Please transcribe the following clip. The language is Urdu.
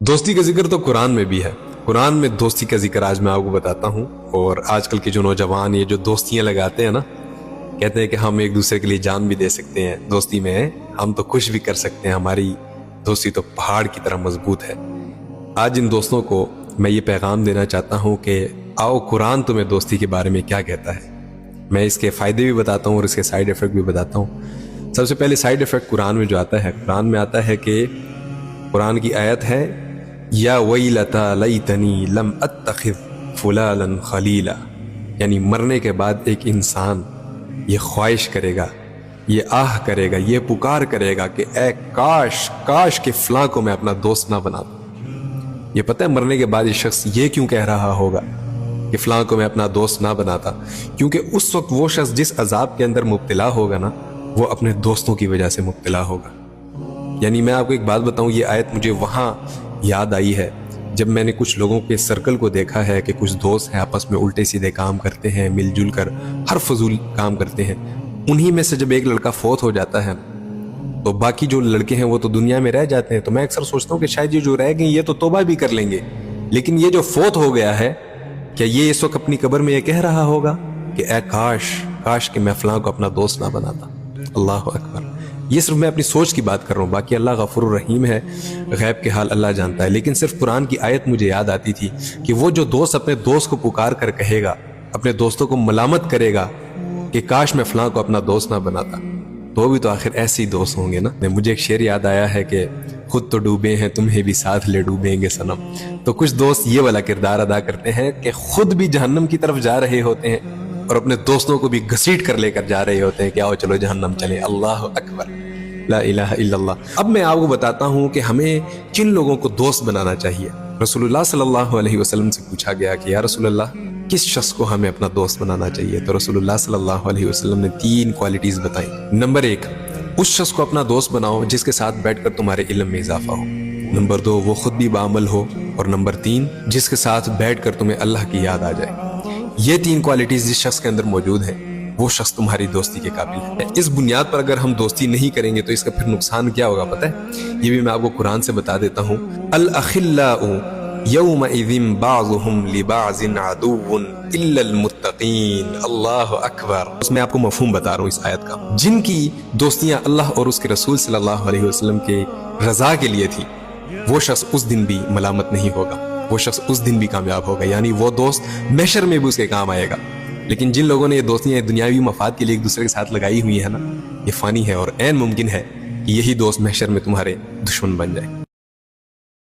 دوستی کا ذکر تو قرآن میں بھی ہے۔ قرآن میں دوستی کا ذکر آج میں آپ کو بتاتا ہوں۔ اور آج کل کے جو نوجوان یہ جو دوستیاں لگاتے ہیں نا، کہتے ہیں کہ ہم ایک دوسرے کے لیے جان بھی دے سکتے ہیں دوستی میں، ہم تو کچھ بھی کر سکتے ہیں، ہماری دوستی تو پہاڑ کی طرح مضبوط ہے۔ آج ان دوستوں کو میں یہ پیغام دینا چاہتا ہوں کہ آؤ قرآن تمہیں دوستی کے بارے میں کیا کہتا ہے۔ میں اس کے فائدے بھی بتاتا ہوں اور اس کے سائیڈ ایفیکٹ بھی بتاتا ہوں۔ سب سے پہلے سائیڈ ایفیکٹ قرآن میں جو آتا ہے، قرآن میں آتا ہے کہ قرآن کی آیت ہے یا ویلتا لیتنی لم اتخذ فلانا خلیلا، یعنی مرنے کے بعد ایک انسان یہ خواہش کرے گا، یہ آہ کرے گا، یہ پکار کرے گا کہ اے کاش کہ فلاں کو میں اپنا دوست نہ بناتا۔ یہ پتہ ہے مرنے کے بعد یہ شخص یہ کیوں کہہ رہا ہوگا کہ فلاں کو میں اپنا دوست نہ بناتا؟ کیونکہ اس وقت وہ شخص جس عذاب کے اندر مبتلا ہوگا نا، وہ اپنے دوستوں کی وجہ سے مبتلا ہوگا۔ یعنی میں آپ کو ایک بات بتاؤں، یہ آیت مجھے وہاں یاد آئی ہے جب میں نے کچھ لوگوں کے سرکل کو دیکھا ہے کہ کچھ دوست ہیں آپس میں الٹے سیدھے کام کرتے ہیں، مل جل کر ہر فضول کام کرتے ہیں۔ انہی میں سے جب ایک لڑکا فوت ہو جاتا ہے تو باقی جو لڑکے ہیں وہ تو دنیا میں رہ جاتے ہیں۔ تو میں اکثر سوچتا ہوں کہ شاید یہ جو رہ گئے یہ تو توبہ بھی کر لیں گے، لیکن یہ جو فوت ہو گیا ہے، کیا یہ اس وقت اپنی قبر میں یہ کہہ رہا ہوگا کہ اے کاش کہ میں فلاں کو اپنا دوست نہ بناتا؟ اللہ اکبر۔ یہ صرف میں اپنی سوچ کی بات کر رہا ہوں، باقی اللہ غفور الرحیم ہے، غیب کے حال اللہ جانتا ہے۔ لیکن صرف قرآن کی آیت مجھے یاد آتی تھی کہ وہ جو دوست اپنے دوست کو پکار کر کہے گا، اپنے دوستوں کو ملامت کرے گا کہ کاش میں فلاں کو اپنا دوست نہ بناتا، تو بھی تو آخر ایسے ہی دوست ہوں گے نا۔ مجھے ایک شعر یاد آیا ہے کہ خود تو ڈوبے ہیں تمہیں بھی ساتھ لے ڈوبیں گے صنم۔ تو کچھ دوست یہ والا کردار ادا کرتے ہیں کہ خود بھی جہنم کی طرف جا رہے ہوتے ہیں اور اپنے دوستوں کو بھی گھسیٹ کر لے کر جا رہے ہوتے ہیں کہ آؤ چلو جہنم چلیں۔ اللہ اکبر، لا الہ الا اللہ۔ اب میں آپ کو بتاتا ہوں کہ ہمیں کن لوگوں کو دوست بنانا چاہیے۔ رسول اللہ صلی اللہ علیہ وسلم سے پوچھا گیا کہ یا رسول اللہ کس شخص کو ہمیں اپنا دوست بنانا چاہیے؟ تو رسول اللہ صلی اللہ علیہ وسلم نے 3 کوالٹیز بتائیں۔ نمبر 1، اس شخص کو اپنا دوست بناؤ جس کے ساتھ بیٹھ کر تمہارے علم میں اضافہ ہو۔ نمبر 2، وہ خود بھی بعمل ہو۔ اور نمبر 3، جس کے ساتھ بیٹھ کر تمہیں اللہ کی یاد آ جائے۔ یہ 3 کوالٹیز جس شخص کے اندر موجود ہیں، وہ شخص تمہاری دوستی کے قابل ہے۔ اس بنیاد پر اگر ہم دوستی نہیں کریں گے تو اس کا پھر نقصان کیا ہوگا پتہ ہے؟ یہ بھی میں آپ کو قرآن سے بتا دیتا ہوں۔ الاخلاء یومئذ بعضهم لبعض عدو الا المتقین۔ اللہ اکبر۔ اس میں آپ کو مفہوم بتا رہا ہوں اس آیت کا۔ جن کی دوستیاں اللہ اور اس کے رسول صلی اللہ علیہ وسلم کے رضا کے لیے تھی، وہ شخص اس دن بھی ملامت نہیں ہوگا، وہ شخص اس دن بھی کامیاب ہوگا، یعنی وہ دوست محشر میں بھی اس کے کام آئے گا۔ لیکن جن لوگوں نے یہ دوستیاں دنیاوی مفاد کے لیے ایک دوسرے کے ساتھ لگائی ہوئی ہے نا، یہ فانی ہے اور عین ممکن ہے کہ یہی دوست محشر میں تمہارے دشمن بن جائے۔